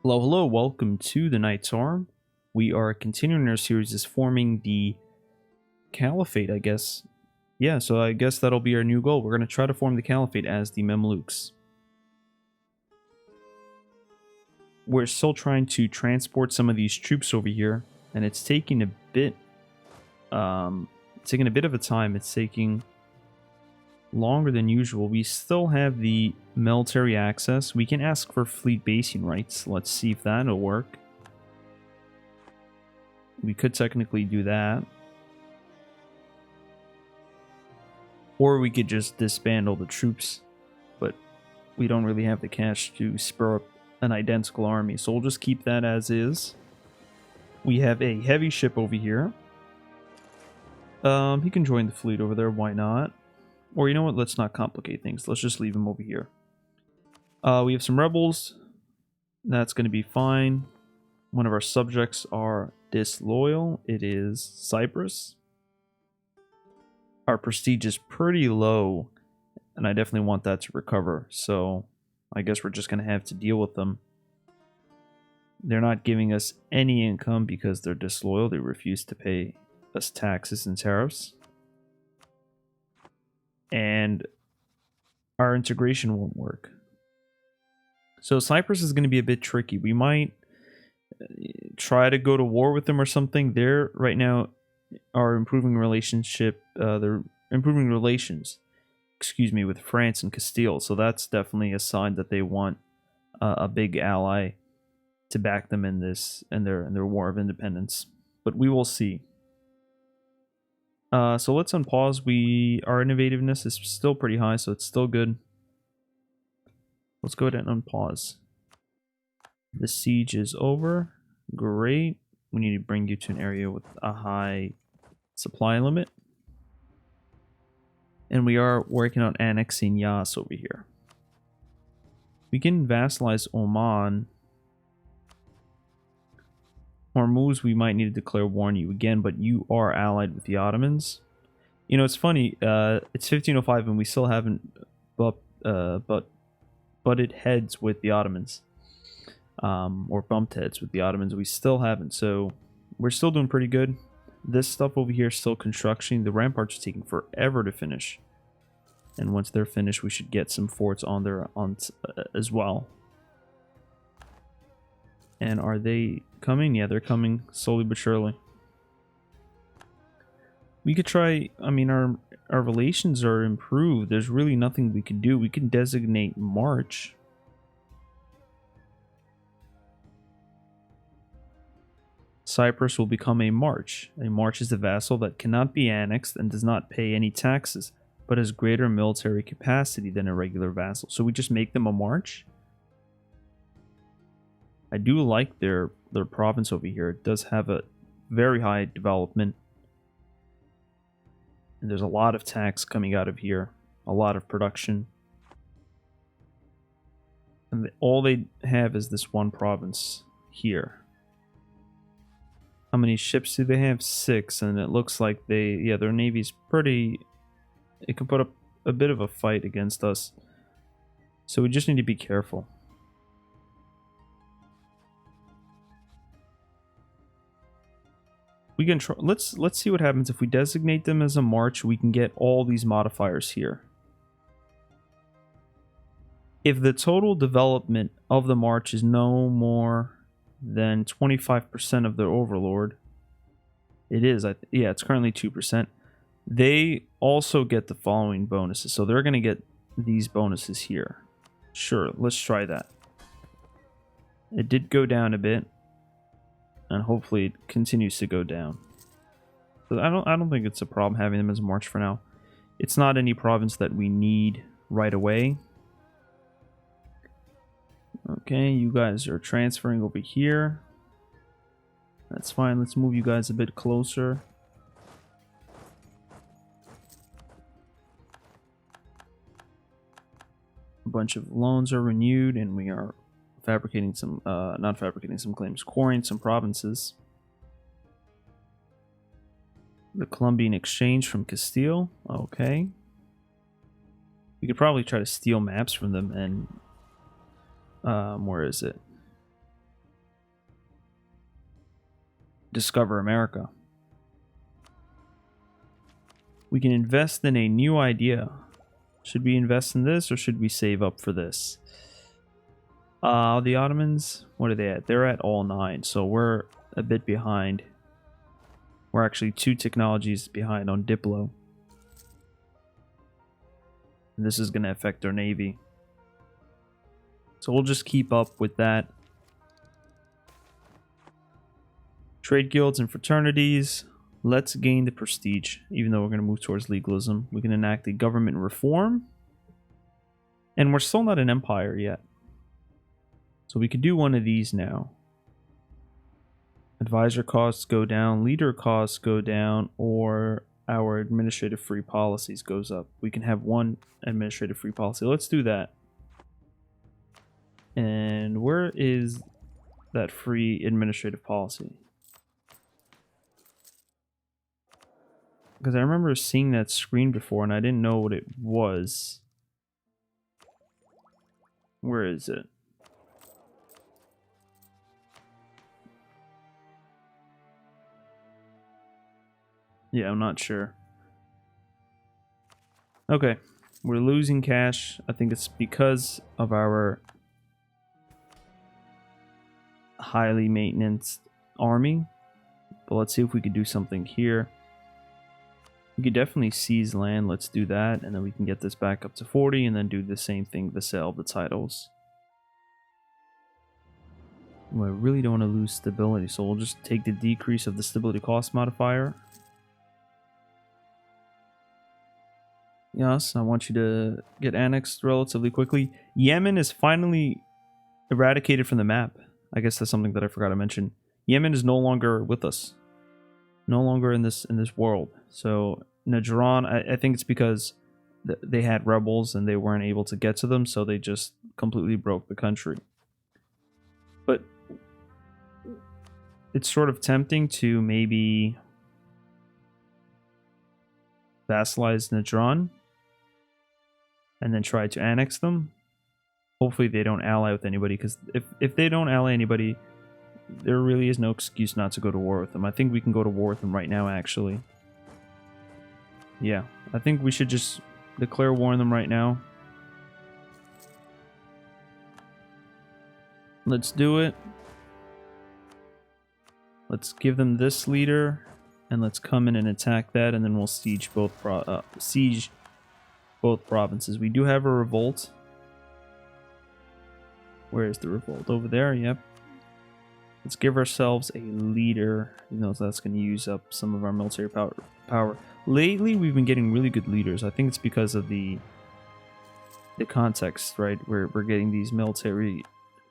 Hello, hello, welcome to the Knight's Arm. We are continuing our series is forming the Caliphate, I guess. Yeah, so I guess that'll be our new goal. We're going to try to form the Caliphate as the Mamluks. We're still trying to transport some of these troops over here, and it's taking a bit of a time. It's taking longer than usual. We still have the military access. We can ask for fleet basing rights. Let's see if that'll work. We could technically do that. Or we could just disband all the troops. But we don't really have the cash to spur up an identical army. So we'll just keep that as is. We have a heavy ship over here. He can join the fleet over there. Why not? Or you know what? Let's not complicate things. Let's just leave him over here. We have some rebels. That's going to be fine. One of our subjects are disloyal. It is Cyprus. Our prestige is pretty low, and I definitely want that to recover. So I guess we're just going to have to deal with them. They're not giving us any income because they're disloyal. They refuse to pay us taxes and tariffs. And our integration won't work. So Cyprus is going to be a bit tricky. We might try to go to war with them or something. They're right now are improving relationship. They're improving relations, with France and Castile. So that's definitely a sign that they want a big ally to back them in their war of independence. But we will see. So let's unpause. Our innovativeness is still pretty high, so it's still good. Let's go ahead and unpause. The siege is over. Great. We need to bring you to an area with a high supply limit. And we are working on annexing Yas over here. We can vassalize Oman. Hormuz, we might need to declare war on you again, but you are allied with the Ottomans. You know, it's funny. It's 1505 and we still haven't butted heads with the Ottomans. Or bumped heads with the Ottomans. We still haven't, so we're still doing pretty good. This stuff over here is still construction. The ramparts are taking forever to finish. And once they're finished, we should get some forts on there as well. And are they coming? Yeah, they're coming slowly but surely. We could try, our relations are improved. There's really nothing we can do. We can designate March. Cyprus will become a march. A march is a vassal that cannot be annexed and does not pay any taxes, but has greater military capacity than a regular vassal. So we just make them a march? I do like their province over here. It does have a very high development. And there's a lot of tax coming out of here. A lot of production. And all they have is this one province here. How many ships do they have? 6, and it looks like their navy's pretty... It can put up a bit of a fight against us. So we just need to be careful. We can try, let's see what happens if we designate them as a march. We can get all these modifiers here. If the total development of the march is no more than 25% of their overlord, it is. Yeah, it's currently 2%. They also get the following bonuses, so they're going to get these bonuses here. Sure, let's try that. It did go down a bit. And hopefully it continues to go down. So I don't think it's a problem having them as a march for now. It's not any province that we need right away. Okay, you guys are transferring over here. That's fine. Let's move you guys a bit closer. A bunch of loans are renewed, and we are fabricating some, not fabricating some claims, quarrying some provinces. The Colombian exchange from Castile. Okay. We could probably try to steal maps from them and where is it? discover America. We can invest in a new idea. Should we invest in this or should we save up for this? The Ottomans, what are they at? They're at all 9, so we're a bit behind. We're actually 2 technologies behind on Diplo. And this is going to affect our navy. So we'll just keep up with that. Trade guilds and fraternities. Let's gain the prestige, even though we're going to move towards legalism. We can enact a government reform. And we're still not an empire yet. So we could do one of these now. Advisor costs go down, leader costs go down, or our administrative free policies goes up. We can have one administrative free policy. Let's do that. And where is that free administrative policy? Because I remember seeing that screen before and I didn't know what it was. Where is it? Yeah, I'm not sure. Okay, we're losing cash. I think it's because of our highly maintenance army. But let's see if we could do something here. We could definitely seize land. Let's do that. And then we can get this back up to 40 and then do the same thing, the sale of the titles. Well, I really don't want to lose stability, so we'll just take the decrease of the stability cost modifier. Yes, I want you to get annexed relatively quickly. Yemen is finally eradicated from the map. I guess that's something that I forgot to mention. Yemen is no longer with us. No longer in this world. So Najran, I think it's because they had rebels and they weren't able to get to them, so they just completely broke the country. But it's sort of tempting to maybe vassalize Najran and then try to annex them. Hopefully they don't ally with anybody, because if they don't ally anybody, there really is no excuse not to go to war with them. I think we can go to war with them right now, actually. Yeah, I think we should just declare war on them right now. Let's do it. Let's give them this leader, and let's come in and attack that, and then we'll siege both provinces. We do have a revolt. Where is the revolt? Over there, yep. Let's give ourselves a leader, even though that's going to use up some of our military power. Lately, we've been getting really good leaders. I think it's because of the context, right? We're getting these military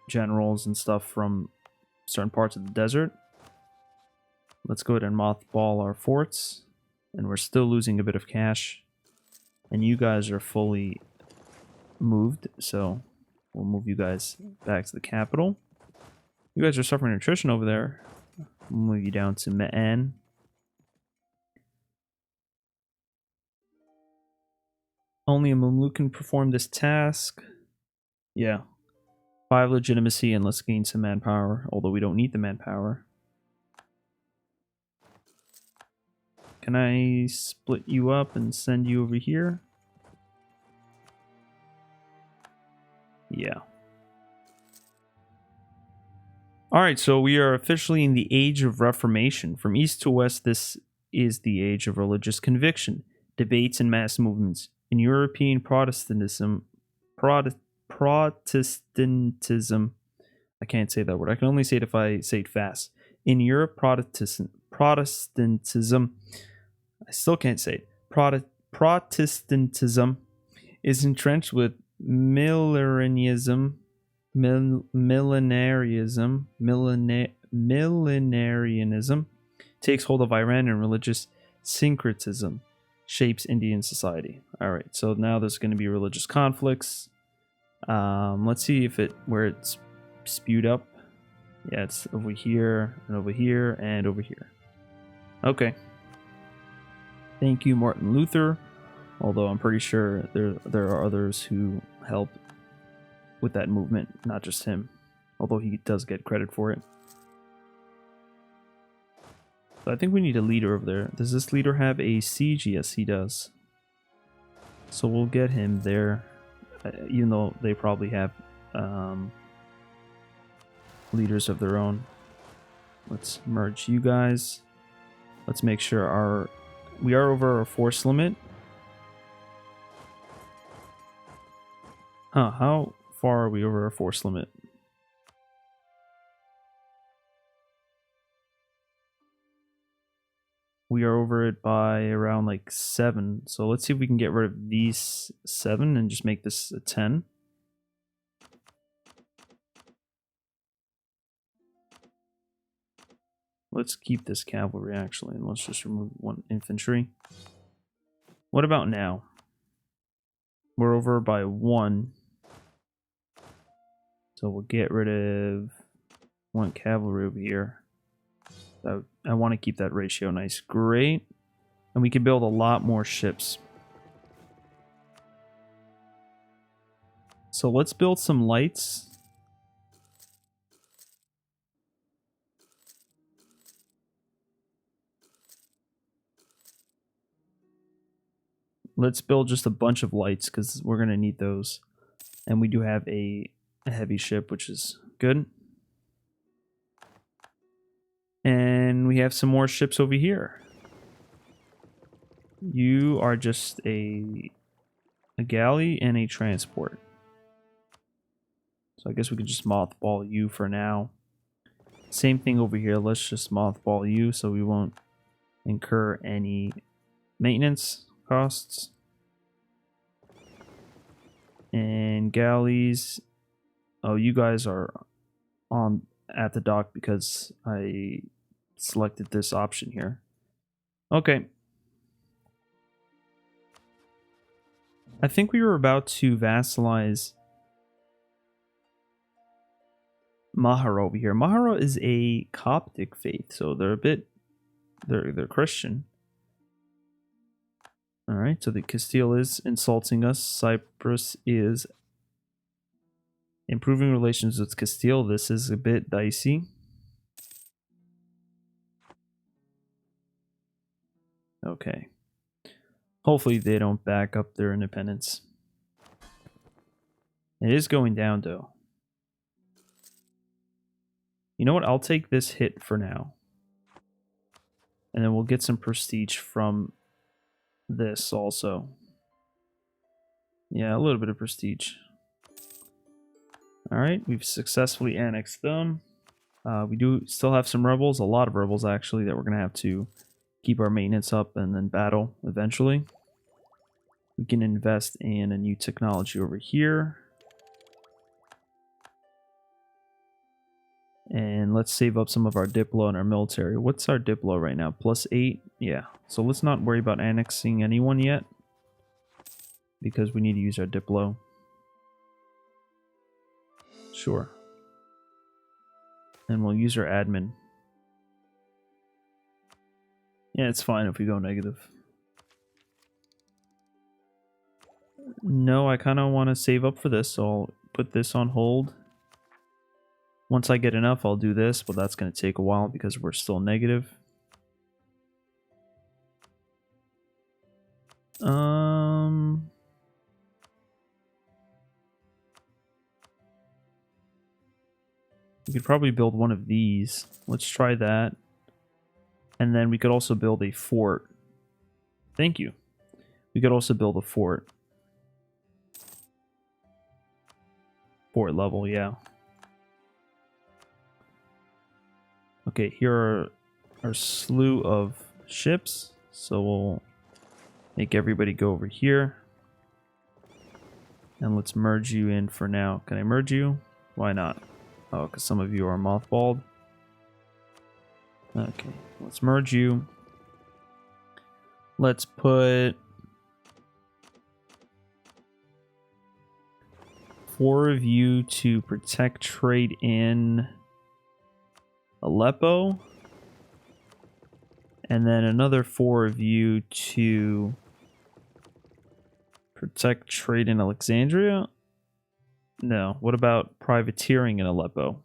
generals and stuff from certain parts of the desert. Let's go ahead and mothball our forts. And we're still losing a bit of cash. And you guys are fully moved, so we'll move you guys back to the capital. You guys are suffering attrition over there. We'll move you down to Ma'an. Only a Mamluk can perform this task. Yeah. 5 legitimacy, and let's gain some manpower, although we don't need the manpower. Can I split you up and send you over here? Yeah. Alright, so we are officially in the age of Reformation. From east to west, this is the age of religious conviction, debates, and mass movements. In European Protestantism, I can't say that word. I can only say it if I say it fast. In Europe, Protestantism, I still can't say it. Protestantism is entrenched with millenarism, takes hold of Iran, and religious syncretism shapes Indian society. All right, so now there's going to be religious conflicts. Let's see if where it's spewed up. Yeah, it's over here and over here and over here. Okay. Thank you, Martin Luther. Although I'm pretty sure there are others who help with that movement, not just him. Although he does get credit for it. So I think we need a leader over there. Does this leader have a siege? Yes, he does. So we'll get him there, even though they probably have leaders of their own. Let's merge you guys. Let's make sure we are over our force limit. Huh, how far are we over our force limit? We are over it by around like 7. So let's see if we can get rid of these 7 and just make this a 10. Let's keep this cavalry actually, and let's just remove 1 infantry. What about now? We're over by 1. So we'll get rid of 1 cavalry over here. I want to keep that ratio nice. Great. And we can build a lot more ships. So let's build some lights. Let's build just a bunch of lights because we're going to need those. And we do have a heavy ship, which is good. And we have some more ships over here. You are just a galley and a transport. So I guess we can just mothball you for now. Same thing over here. Let's just mothball you so we won't incur any maintenance costs. And galleys. Oh, you guys are at the dock because I selected this option here. Okay. I think we were about to vassalize Mahara over here. Mahara is a Coptic faith, so they're they're Christian. All right, so the Castile is insulting us. Cyprus is improving relations with Castile. This is a bit dicey. Okay. Hopefully they don't back up their independence. It is going down, though. You know what? I'll take this hit for now. And then we'll get some prestige from this also. Yeah, a little bit of prestige. Alright, we've successfully annexed them. We do still have some rebels, a lot of rebels actually, that we're going to have to keep our maintenance up and then battle eventually. We can invest in a new technology over here. And let's save up some of our Diplo and our military. What's our Diplo right now? +8? Yeah. So let's not worry about annexing anyone yet, because we need to use our Diplo. Sure. And we'll use our admin. Yeah, it's fine if we go negative. No, I kind of want to save up for this, so I'll put this on hold. Once I get enough, I'll do this, but that's going to take a while because we're still negative. We could probably build one of these. Let's try that. And then we could also build a fort. Thank you. We could also build a fort. Fort level, yeah. Okay, here are our slew of ships. So we'll make everybody go over here. And let's merge you in for now. Can I merge you? Why not? Oh, because some of you are mothballed. Okay, let's merge you. Let's put 4 of you to protect trade in Aleppo. And then another 4 of you to protect trade in Alexandria. No, what about privateering in Aleppo?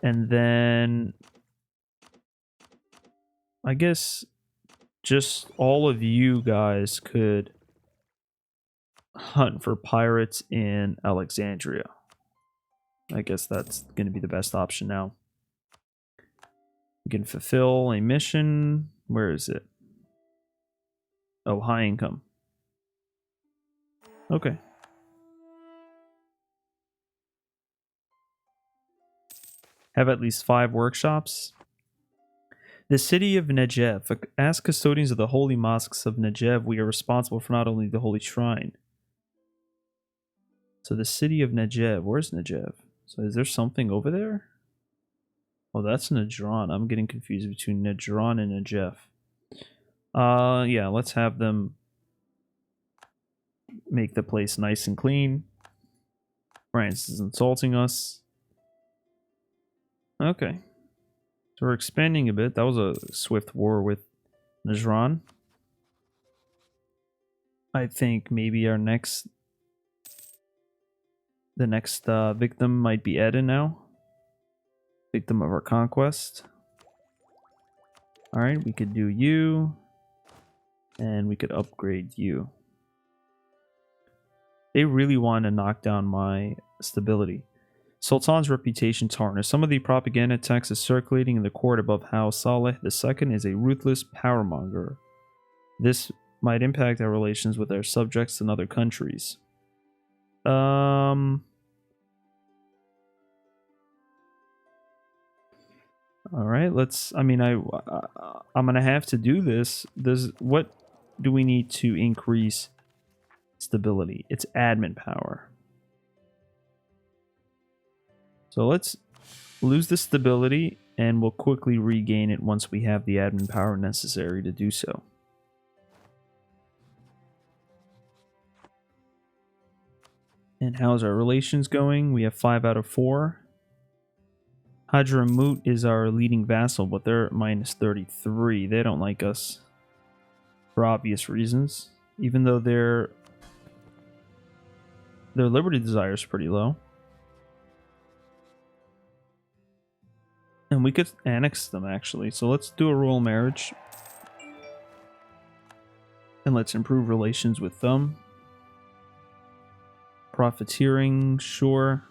And then I guess just all of you guys could hunt for pirates in Alexandria. I guess that's going to be the best option now. We can fulfill a mission. Where is it? Oh, high income. Okay. Have at least 5 workshops. The city of Negev. As custodians of the holy mosques of Negev, we are responsible for not only the holy shrine. So the city of Negev. Where's Negev? So is there something over there? Oh, that's Nedron. I'm getting confused between Nedron and Negev. Yeah, let's have them make the place nice and clean. France is insulting us. Okay. So we're expanding a bit. That was a swift war with Najran. I think maybe the next victim might be Eden now. Victim of our conquest. Alright, we could do you. And we could upgrade you. They really want to knock down my stability. Sultan's reputation tarnished. Some of the propaganda text is circulating in the court above how Saleh II is a ruthless powermonger. This might impact our relations with our subjects in other countries. All right, I'm gonna have to do this. What do we need to increase stability? It's admin power. So let's lose the stability and we'll quickly regain it once we have the admin power necessary to do so. And how's our relations going? We have 5 out of 4. Hadramut is our leading vassal, but they're minus 33. They don't like us for obvious reasons, even though their liberty desire is pretty low. And we could annex them, actually. So let's do a royal marriage. And let's improve relations with them. Profiteering, sure.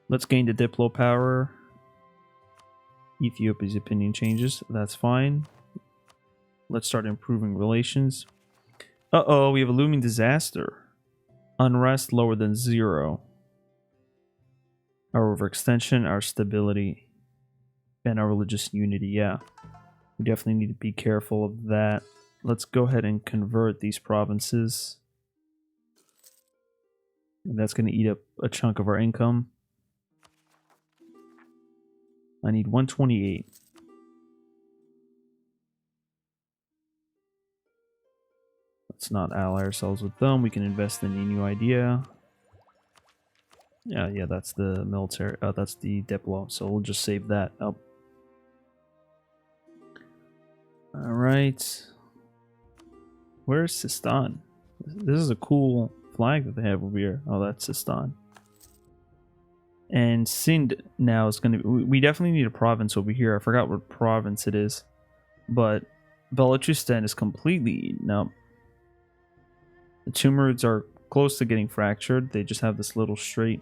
Let's gain the Diplo power. Ethiopia's opinion changes. That's fine. Let's start improving relations. Uh-oh, we have a looming disaster. Unrest lower than 0. Our overextension, our stability, and our religious unity, yeah. We definitely need to be careful of that. Let's go ahead and convert these provinces. And that's going to eat up a chunk of our income. I need 128. Let's not ally ourselves with them. We can invest in a new idea. Yeah, that's the military. That's the Diplo. So we'll just save that up. All right. Where's Sistan? This is a cool flag that they have over here. Oh, that's Sistan. And Sind now is going to be... We definitely need a province over here. I forgot what province it is. But Balochistan is completely eaten up. The Tumurids are close to getting fractured. They just have this little strait.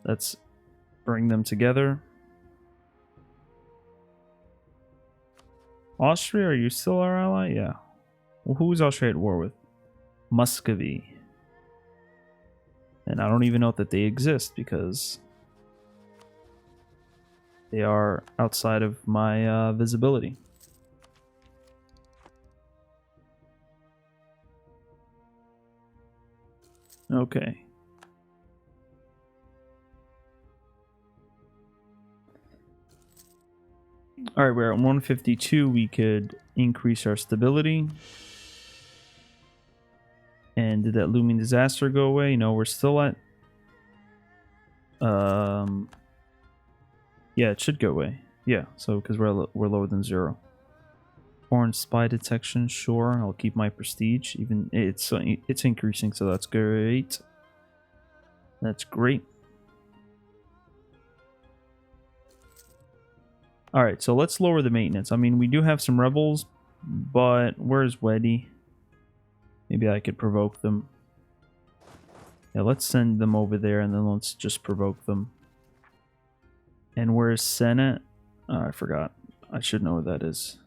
Let's bring them together. Austria, are you still our ally? Yeah. Well, who is Austria at war with? Muscovy. And I don't even know that they exist because they are outside of my visibility. Okay. Alright, we're at 152. We could increase our stability. And did that looming disaster go away? No, we're still at... Yeah, it should go away. Yeah, so because we're lower than 0. Foreign spy detection, sure. I'll keep my prestige. Even it's increasing, so that's great. That's great. Alright, so let's lower the maintenance. I mean, we do have some rebels, but where's Weddy? Maybe I could provoke them. Yeah, let's send them over there and then let's just provoke them. And where's Senate? Oh, I forgot. I should know what that is.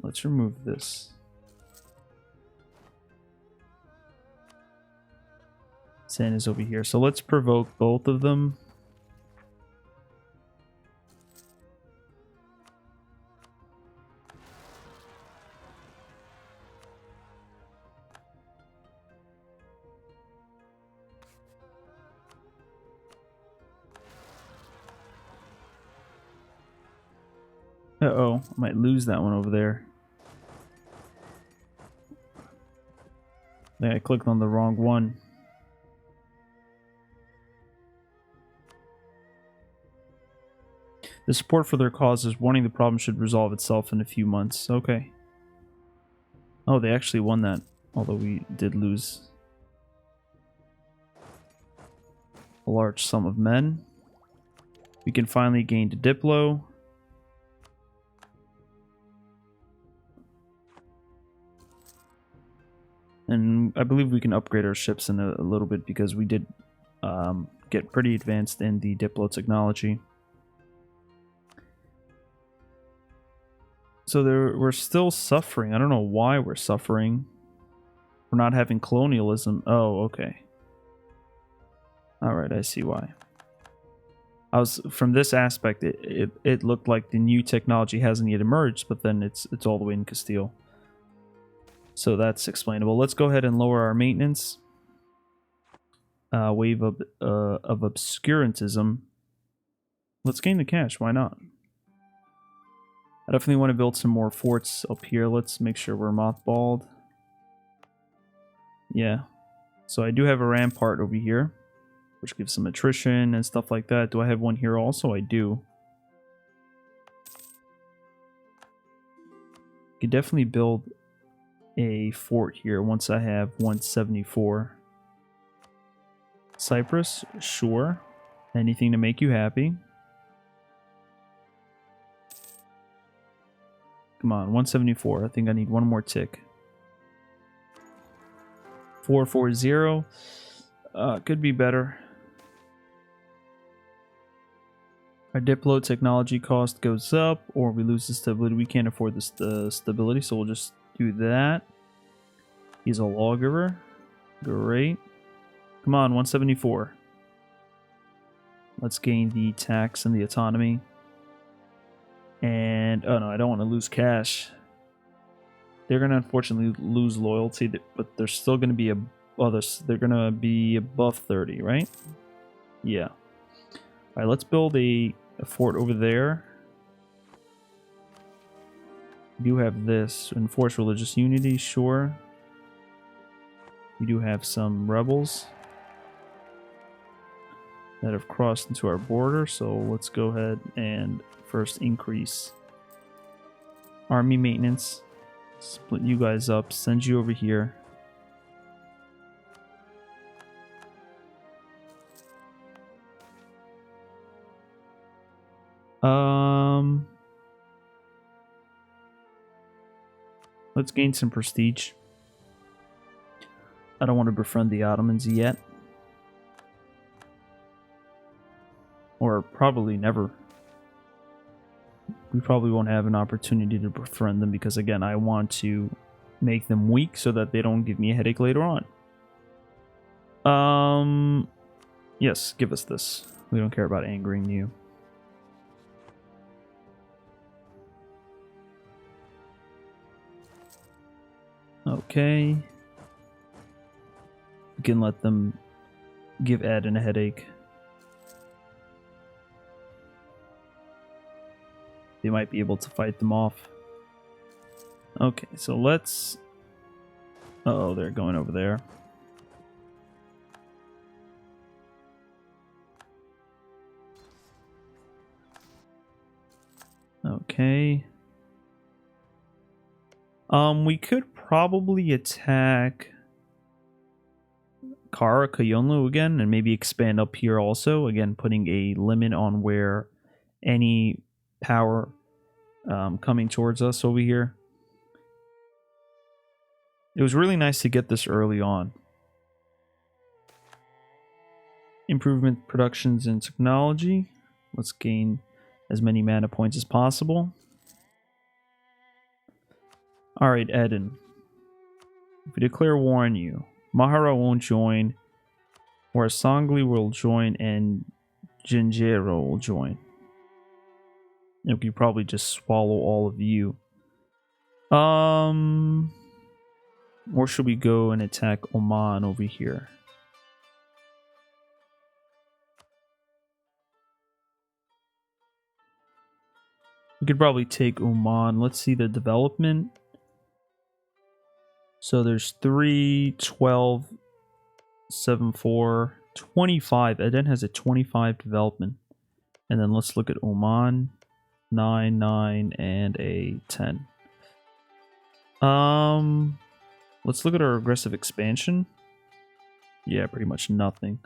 Let's remove this. Senate is over here. So let's provoke both of them. Uh-oh, I might lose that one over there. I clicked on the wrong one. The support for their cause is warning the problem should resolve itself in a few months. Okay. Oh, they actually won that, although we did lose a large sum of men. We can finally gain to Diplo. And I believe we can upgrade our ships in a little bit because we did get pretty advanced in the Diplo technology. So we're still suffering. I don't know why we're suffering. We're not having colonialism. Oh, okay. Alright, I see why. From this aspect, it looked like the new technology hasn't yet emerged, but then it's all the way in Castile. So that's explainable. Let's go ahead and lower our maintenance. Wave of obscurantism. Let's gain the cash. Why not? I definitely want to build some more forts up here. Let's make sure we're mothballed. Yeah. So I do have a rampart over here, which gives some attrition and stuff like that. Do I have one here also? I do. Could definitely build a fort here once I have 174. Cyprus? Sure. Anything to make you happy. Come on, 174. I think I need one more tick. 440. Could be better. Our Diplo technology cost goes up, or we lose the stability. We can't afford the stability, so we'll just do that. He's a lawgiver. Great. Come on, 174. Let's gain the tax and the autonomy. And, oh no, I don't want to lose cash. They're going to unfortunately lose loyalty, but they're still going to be they're going to be above 30, right? Yeah. Alright, let's build a fort over there. We do have this. Enforce religious unity, sure. We do have some rebels that have crossed into our border, so let's go ahead and first increase army maintenance. Split you guys up, send you over here. Let's gain some prestige. I don't want to befriend the Ottomans yet. Or probably never. We probably won't have an opportunity to befriend them because, again, I want to make them weak so that they don't give me a headache later on. Yes, give us this. We don't care about angering you. Okay. We can let them give Ed a headache. They might be able to fight them off. Okay, so let's... Uh-oh, they're going over there. Okay. We could probably attack Kayonlu again, and maybe expand up here also. Again, putting a limit on where any power coming towards us over here. It was really nice to get this early on. Improvement productions in technology. Let's gain as many mana points as possible. Alright, Eden. If we declare war on you, Mahara won't join, or Sangli will join, and Jinjero will join. And we could probably just swallow all of you. Or should we go and attack Oman over here? We could probably take Oman. Let's see the development. So there's 3, 12, 7, 4, 25. Eden has a 25 development. And then let's look at Oman. 9, 9, and a 10. Let's look at our aggressive expansion. Yeah, pretty much nothing.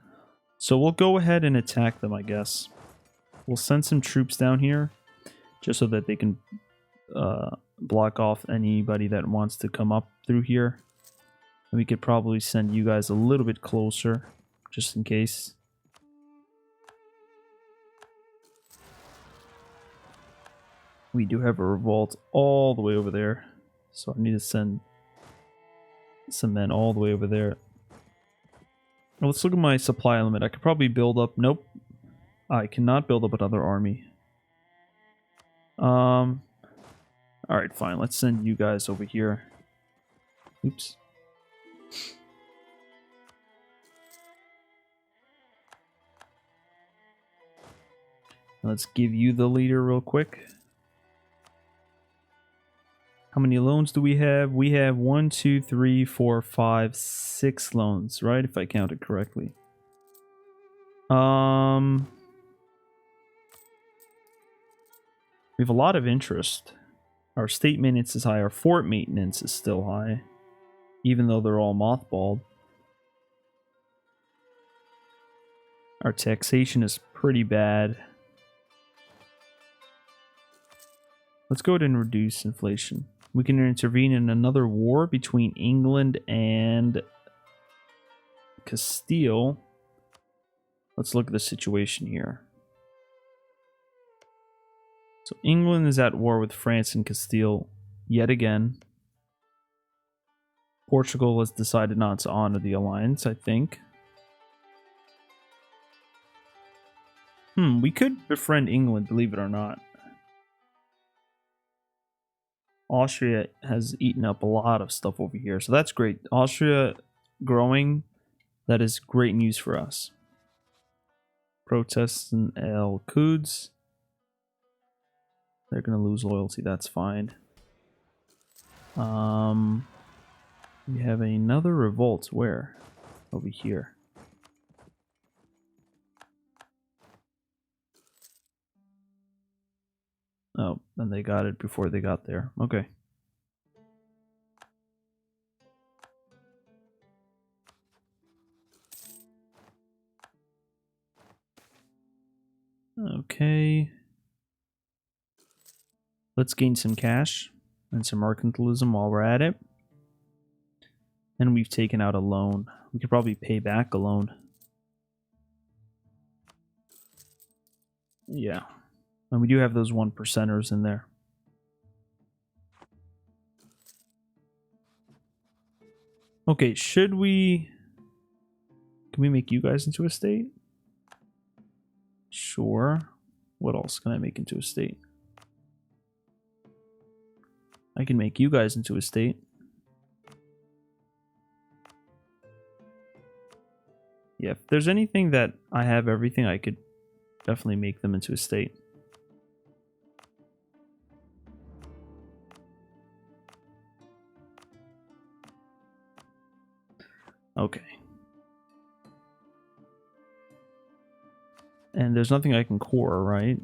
So we'll go ahead and attack them, I guess. We'll send some troops down here, just so that they can block off anybody that wants to come up through here. And we could probably send you guys a little bit closer, just in case. We do have a revolt all the way over there, so I need to send some men all the way over there. Well, let's look at my supply limit. I could probably build up... Nope. I cannot build up another army. Alright, fine. Let's send you guys over here. Oops. Let's give you the leader real quick. How many loans do we have? We have 1, 2, 3, 4, 5, 6 loans, right? If I counted correctly. We have a lot of interest. Our state maintenance is high. Our fort maintenance is still high, even though they're all mothballed. Our taxation is pretty bad. Let's go ahead and reduce inflation. We can intervene in another war between England and Castile. Let's look at the situation here. So England is at war with France and Castile yet again. Portugal has decided not to honor the alliance, I think. We could befriend England, believe it or not. Austria has eaten up a lot of stuff over here, so that's great. Austria growing, that is great news for us. Protests in El Quds. They're going to lose loyalty, that's fine. We have another revolt. Where? Over here. Oh, and they got it before they got there. Okay. Okay. Let's gain some cash and some mercantilism while we're at it. And we've taken out a loan. We could probably pay back a loan. Yeah. And we do have those 1%ers in there. Okay, should we... Can we make you guys into a state? Sure. What else can I make into a state? I can make you guys into a state. Yeah, if there's anything that I have everything, I could definitely make them into a state. Okay. And there's nothing I can core, right?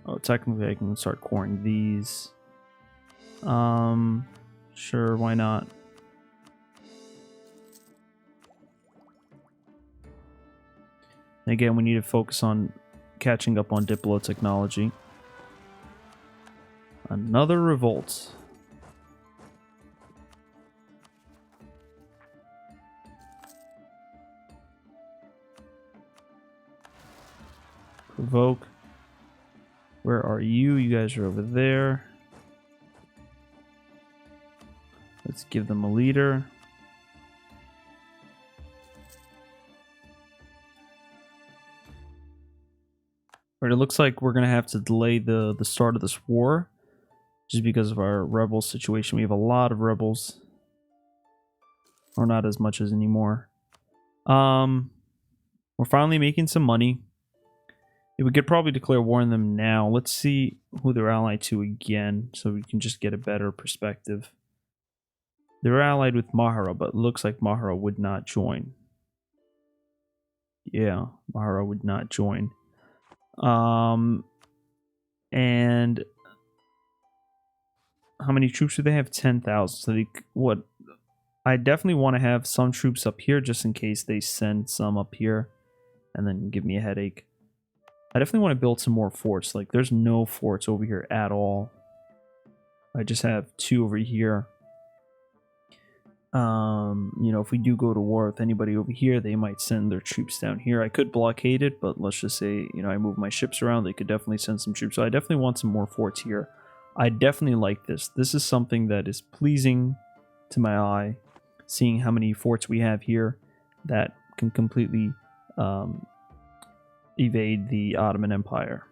Oh, technically I can start coring these. Sure, why not? Again, we need to focus on catching up on Diplo technology. Another revolt. Provoke. Where are you? You guys are over there. Let's give them a leader. Alright, it looks like we're going to have to delay the start of this war. Just because of our rebel situation. We have a lot of rebels. Or not as much as anymore. We're finally making some money. We could probably declare war on them now. Let's see who they're allied to again, so we can just get a better perspective. They're allied with Mahara, but it looks like Mahara would not join. Yeah, Mahara would not join. And how many troops do they have? 10,000. So they, what? I definitely want to have some troops up here just in case they send some up here and then give me a headache. I definitely want to build some more forts. Like, there's no forts over here at all. I just have 2 over here. You know, if we do go to war with anybody over here, they might send their troops down here. I could blockade it, but let's just say, you know, I move my ships around. They could definitely send some troops. So I definitely want some more forts here. I definitely like this. This is something that is pleasing to my eye. Seeing how many forts we have here that can completely evade the Ottoman Empire.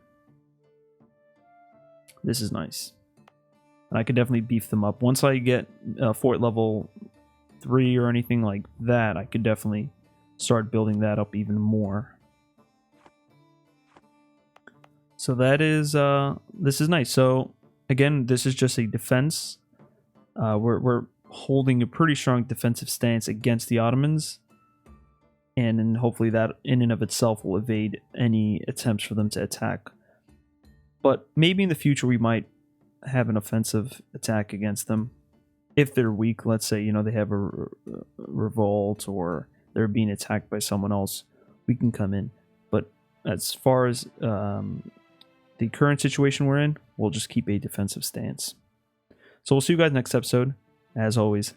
This is nice. And I could definitely beef them up. Once I get fort level 3 or anything like that, I could definitely start building that up even more. So that is, this is nice. So again, this is just a defense. We're holding a pretty strong defensive stance against the Ottomans. And then hopefully that in and of itself will evade any attempts for them to attack. But maybe in the future we might have an offensive attack against them. If they're weak, let's say, you know, they have a revolt or they're being attacked by someone else, we can come in. But as far as the current situation we're in, we'll just keep a defensive stance. So we'll see you guys next episode. As always,